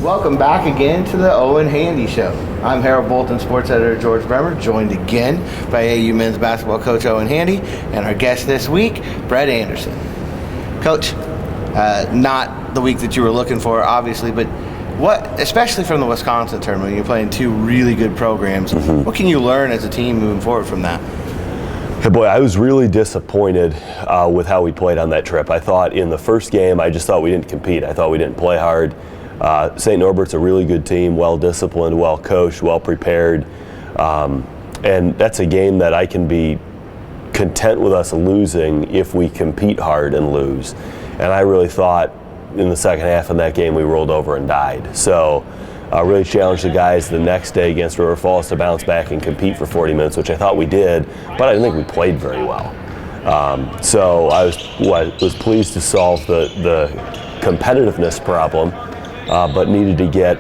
Welcome back again to the Owen Handy Show. I'm Harold Bolton, sports editor George Bremer, joined again by AU men's basketball coach Owen Handy, and our guest this week, Brett Anderson. Coach, not the week that you were looking for, obviously, but what, especially from the Wisconsin tournament, you're playing two really good programs. What can you learn as a team moving forward from that? Hey boy, I was really disappointed with how we played on that trip. I thought in the first game, I just thought we didn't compete. I thought we didn't play hard. St. Norbert's a really good team, well-disciplined, well-coached, well-prepared. And that's a game that I can be content with us losing if we compete hard and lose. And I really thought in the second half of that game we rolled over and died. So I really challenged the guys the next day against River Falls to bounce back and compete for 40 minutes, which I thought we did, but I didn't think we played very well. So I was pleased to solve the competitiveness problem, but needed to get,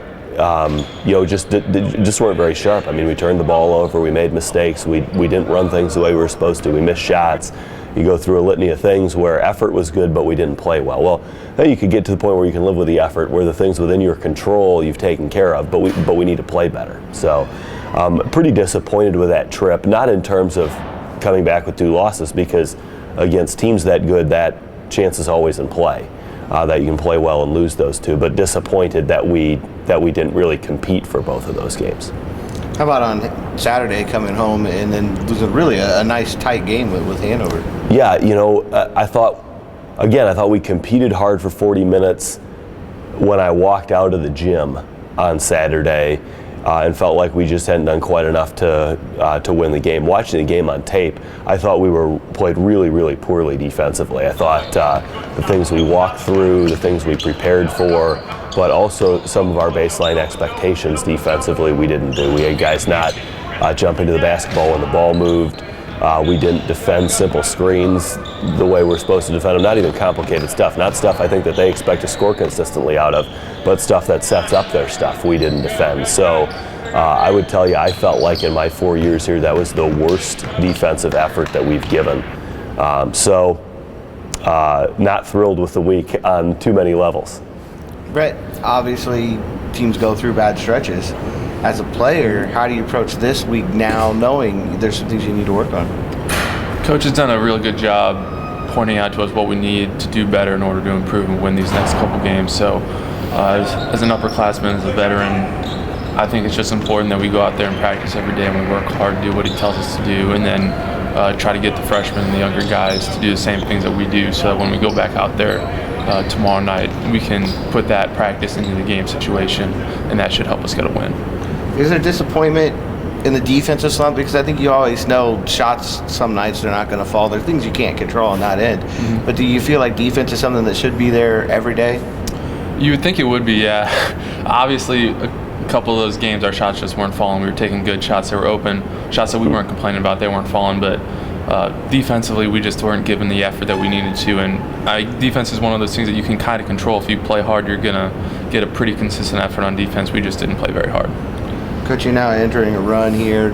just weren't very sharp. I mean, we turned the ball over, we made mistakes, we didn't run things the way we were supposed to, we missed shots. You go through a litany of things where effort was good, but we didn't play well. Well, then you could get to the point where you can live with the effort, where the things within your control you've taken care of, but we need to play better. So pretty disappointed with that trip, not in terms of coming back with 2 losses, because against teams that good, that chance is always in play, that you can play well and lose those 2, but disappointed that we didn't really compete for both of those games. How about on Saturday coming home and then losing really a nice tight game with Hanover? Yeah, I thought we competed hard for 40 minutes when I walked out of the gym on Saturday and felt like we just hadn't done quite enough to win the game. Watching the game on tape, I thought we played really, really poorly defensively. I thought the things we walked through, the things we prepared for, but also some of our baseline expectations defensively we didn't do. We had guys not jumping to the basketball when the ball moved. We didn't defend simple screens the way we're supposed to defend them, not even complicated stuff, not stuff I think that they expect to score consistently out of, but stuff that sets up their stuff we didn't defend. So I would tell you, I felt like in my 4 years here, that was the worst defensive effort that we've given. Not thrilled with the week on too many levels. Brett, obviously teams go through bad stretches. As a player, how do you approach this week now knowing there's some things you need to work on? Coach has done a really good job pointing out to us what we need to do better in order to improve and win these next couple games. So as an upperclassman, as a veteran, I think it's just important that we go out there and practice every day and we work hard to do what he tells us to do, and then try to get the freshmen and the younger guys to do the same things that we do, so that when we go back out there tomorrow night, we can put that practice into the game situation, and that should help us get a win. Is there disappointment in the defensive slump? Because I think you always know shots, some nights they're not going to fall. There's things you can't control on that end. But do you feel like defense is something that should be there every day? You would think it would be, yeah. Obviously, a couple of those games, our shots just weren't falling. We were taking good shots that were open, shots that we weren't complaining about, they weren't falling, but defensively, we just weren't given the effort that we needed to. And defense is one of those things that you can kind of control. If you play hard, you're going to get a pretty consistent effort on defense. We just didn't play very hard. Coach, you're now entering a run here.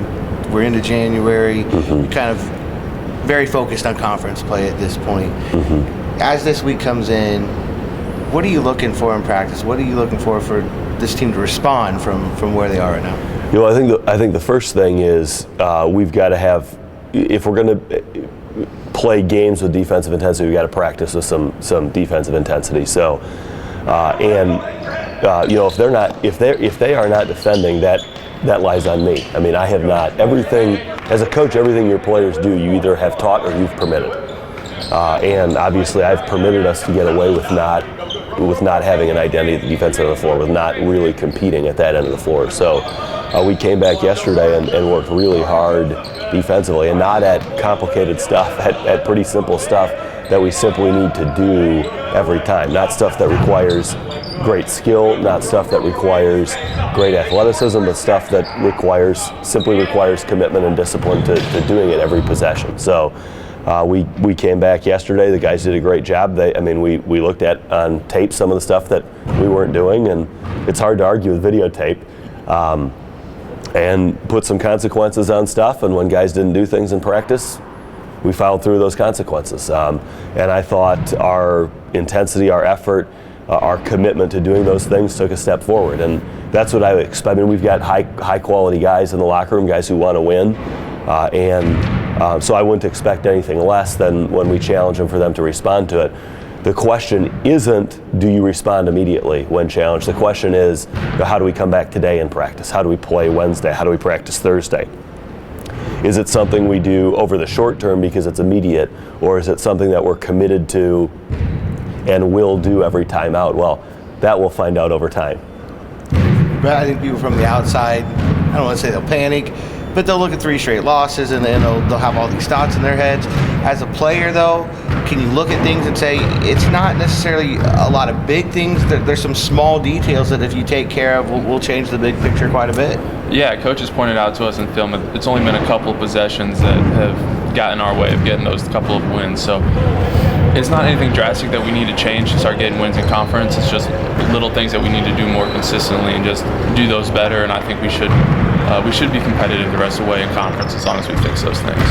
We're into January. You're kind of very focused on conference play at this point. As this week comes in, what are you looking for in practice? What are you looking for this team to respond from where they are right now? I think the first thing is we've got to have, if we're going to play games with defensive intensity, we've got to practice with some defensive intensity. So, if they are not defending, that lies on me. I mean, I have not. Everything, as a coach, everything your players do, you either have taught or you've permitted. And obviously, I've permitted us to get away with not having an identity at the defensive end of the floor, with not really competing at that end of the floor. So we came back yesterday and worked really hard defensively, and not at complicated stuff, at pretty simple stuff that we simply need to do every time. Not stuff that requires great skill, not stuff that requires great athleticism, but stuff that simply requires commitment and discipline to doing it every possession. So we came back yesterday. The guys did a great job. We looked at on tape some of the stuff that we weren't doing, and it's hard to argue with videotape. And put some consequences on stuff, and when guys didn't do things in practice, we followed through those consequences. And I thought our intensity, our effort, our commitment to doing those things took a step forward, and that's what I expect. I mean, we've got high quality guys in the locker room, guys who want to win, so I wouldn't expect anything less than when we challenge them for them to respond to it. The question isn't, do you respond immediately when challenged? The question is, how do we come back today and practice? How do we play Wednesday? How do we practice Thursday? Is it something we do over the short term because it's immediate, or is it something that we're committed to and will do every time out? Well, that we'll find out over time. But I think people from the outside, I don't want to say they'll panic, but they'll look at 3 straight losses and then they'll have all these thoughts in their heads. As a player, though, can you look at things and say it's not necessarily a lot of big things? There's some small details that if you take care of will change the big picture quite a bit. Yeah, coaches pointed out to us in film it's only been a couple of possessions that have gotten our way of getting those couple of wins. So it's not anything drastic that we need to change to start getting wins in conference. It's just little things that we need to do more consistently and just do those better. And I think we should be competitive the rest of the way in conference as long as we fix those things.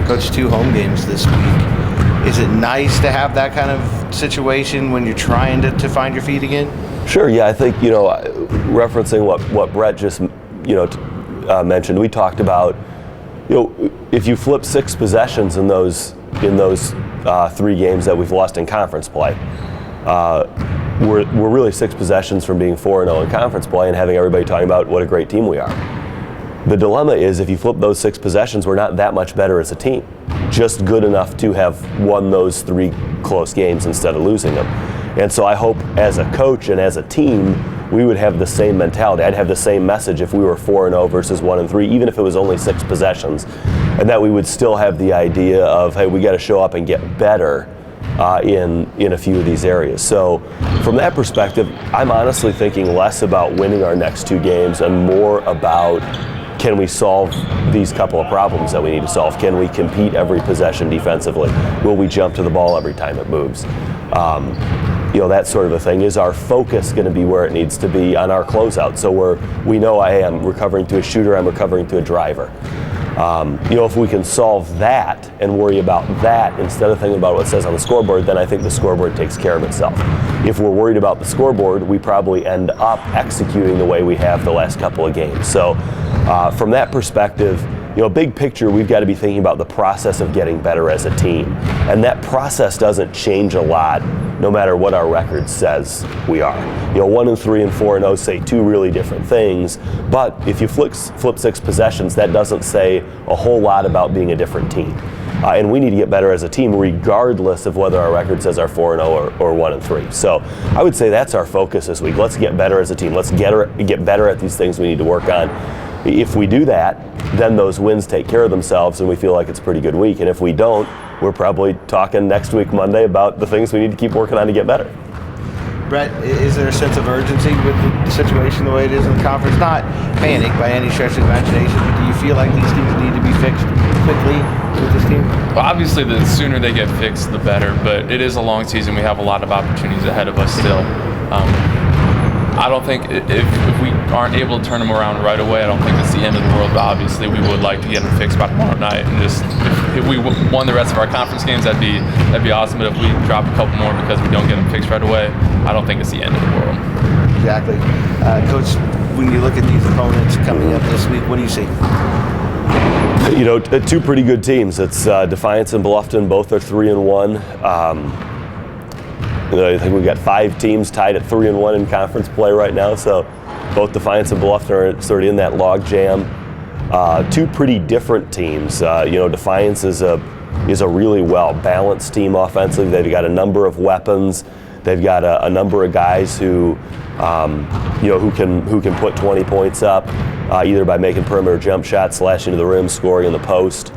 Coach, 2 home games this week. Is it nice to have that kind of situation when you're trying to find your feet again? Sure. Yeah, I think referencing what Brett just mentioned, we talked about if you flip 6 possessions in those 3 games that we've lost in conference play, we're really 6 possessions from being 4-0 in conference play and having everybody talking about what a great team we are. The dilemma is if you flip those 6 possessions, we're not that much better as a team. Just good enough to have won those 3 close games instead of losing them. And so I hope as a coach and as a team, we would have the same mentality. I'd have the same message if we were 4-0 versus 1-3, even if it was only 6 possessions, and that we would still have the idea of, hey, we got to show up and get better in a few of these areas. So from that perspective, I'm honestly thinking less about winning our next 2 games and more about, can we solve these couple of problems that we need to solve? Can we compete every possession defensively? Will we jump to the ball every time it moves? That sort of a thing. Is our focus going to be where it needs to be on our closeout? So we know I am recovering to a shooter, I'm recovering to a driver. If we can solve that and worry about that instead of thinking about what it says on the scoreboard, then I think the scoreboard takes care of itself. If we're worried about the scoreboard, we probably end up executing the way we have the last couple of games. So from that perspective, big picture, we've got to be thinking about the process of getting better as a team. And that process doesn't change a lot no matter what our record says we are. 1-3 and 4-0 say 2 really different things, but if you flip 6 possessions, that doesn't say a whole lot about being a different team. And we need to get better as a team regardless of whether our record says our 4-0 or 1-3. So I would say that's our focus this week. Let's get better as a team. Let's get better at these things we need to work on. If we do that, then those wins take care of themselves and we feel like it's a pretty good week. And if we don't, we're probably talking next week, Monday, about the things we need to keep working on to get better. Brett, is there a sense of urgency with the situation the way it is in the conference? Not panic by any stretch of the imagination, but do you feel like these things need to be fixed quickly with this team? Well, obviously, the sooner they get fixed, the better, but it is a long season. We have a lot of opportunities ahead of us still. I don't think if we aren't able to turn them around right away, I don't think it's the end of the world. But obviously, we would like to get them fixed by tomorrow night. And just if we won the rest of our conference games, that'd be awesome. But if we drop a couple more because we don't get them fixed right away, I don't think it's the end of the world. Exactly, Coach. When you look at these opponents coming up this week, what do you see? 2 pretty good teams. It's Defiance and Bluffton. Both are 3-1. I think we've got 5 teams tied at 3-1 in conference play right now, so both Defiance and Bluffton are sort of in that log jam. 2 pretty different teams. Defiance is a really well balanced team offensively. They've got a number of weapons. They've got a number of guys who can put 20 points up either by making perimeter jump shots, slashing to the rim, scoring in the post.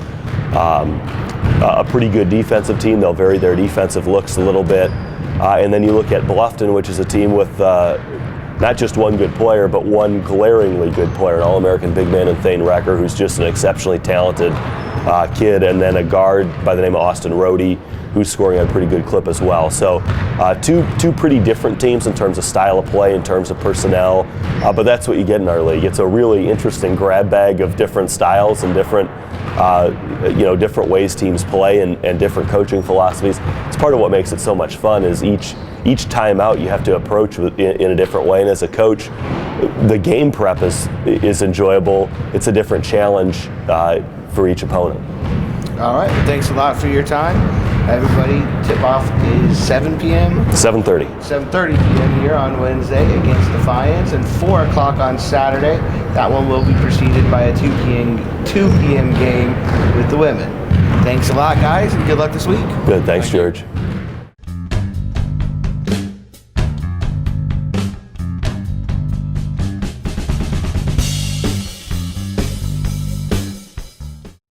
A pretty good defensive team. They'll vary their defensive looks a little bit. And then you look at Bluffton, which is a team with not just one good player, but one glaringly good player, an All-American big man in Thane Recker, who's just an exceptionally talented kid, and then a guard by the name of Austin Rohde, who's scoring at a pretty good clip as well. So two pretty different teams in terms of style of play, in terms of personnel, but that's what you get in our league. It's a really interesting grab bag of different styles and different different ways teams play and different coaching philosophies. It's part of what makes it so much fun. Is each time out you have to approach in a different way, and as a coach, the game prep is enjoyable. It's a different challenge for each opponent. All right. Thanks a lot for your time. Everybody, tip-off is 7 p.m. 7:30. 7:30 p.m. here on Wednesday against Defiance, and 4 o'clock on Saturday. That one will be preceded by a 2 p.m. game with the women. Thanks a lot, guys, and good luck this week. Good. Thanks, George.